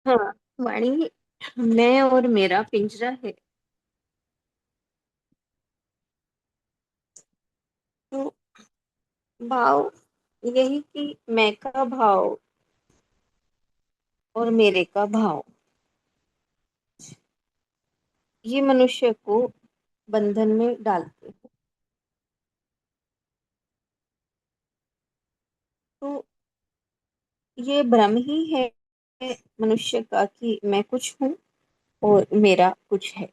हाँ, वाणी, मैं और मेरा पिंजरा है। तो भाव यही कि मैं का भाव और मेरे का भाव, ये मनुष्य को बंधन में डालते हैं। तो ये भ्रम ही है मनुष्य का कि मैं कुछ हूँ और मेरा कुछ है।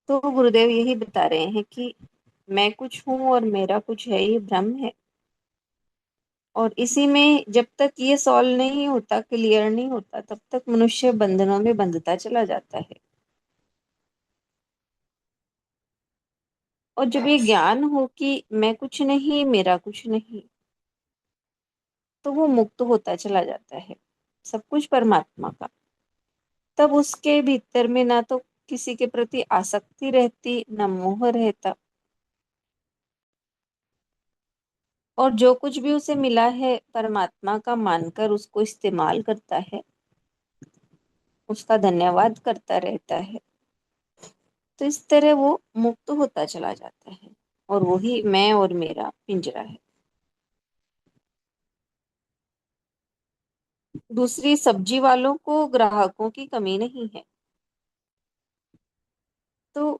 तो गुरुदेव यही बता रहे हैं कि मैं कुछ हूँ और मेरा कुछ है, ये भ्रम है। और इसी में जब तक ये सॉल्व नहीं होता, क्लियर नहीं होता, तब तक मनुष्य बंधनों में बंधता चला जाता है। और जब ये ज्ञान हो कि मैं कुछ नहीं, मेरा कुछ नहीं, तो वो मुक्त होता चला जाता है, सब कुछ परमात्मा का। तब उसके भीतर में ना तो किसी के प्रति आसक्ति रहती, ना मोह रहता। और जो कुछ भी उसे मिला है परमात्मा का मानकर उसको इस्तेमाल करता है, उसका धन्यवाद करता रहता है। तो इस तरह वो मुक्त होता चला जाता है। और वही मैं और मेरा पिंजरा है। दूसरी सब्जी वालों को ग्राहकों की कमी नहीं है। तो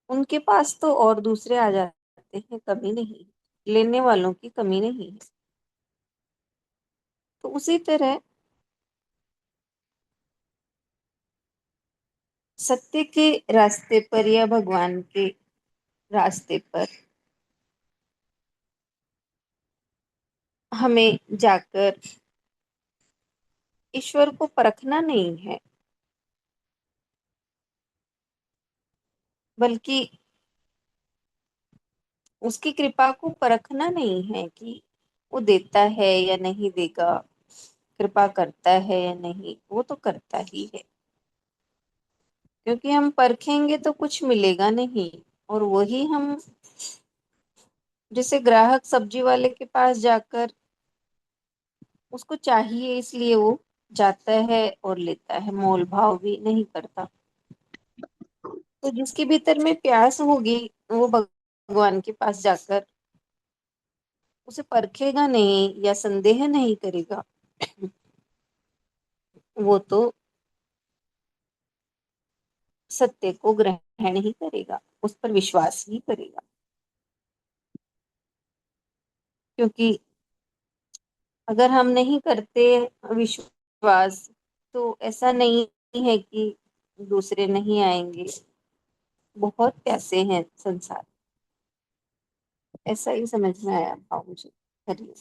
उनके पास तो और दूसरे आ जाते हैं, कमी नहीं। लेने वालों की कमी नहीं है। तो उसी तरह सत्य के रास्ते पर या भगवान के रास्ते पर हमें जाकर ईश्वर को परखना नहीं है, बल्कि उसकी कृपा को परखना नहीं है कि वो देता है या नहीं देगा, कृपा करता है या नहीं, वो तो करता ही है। क्योंकि हम परखेंगे तो कुछ मिलेगा नहीं। और वही हम, जैसे ग्राहक सब्जी वाले के पास जाकर उसको चाहिए इसलिए वो जाता है और लेता है, मोल भाव भी नहीं करता। तो जिसके भीतर में प्यास होगी, वो भगवान के पास जाकर उसे परखेगा नहीं या संदेह नहीं करेगा। वो तो सत्य को ग्रहण ही करेगा, उस पर विश्वास ही करेगा। क्योंकि अगर हम नहीं करते विश्वास, तो ऐसा नहीं है कि दूसरे नहीं आएंगे। बहुत प्यासे हैं संसार। ऐसा ही समझ में आया था मुझे। करिए।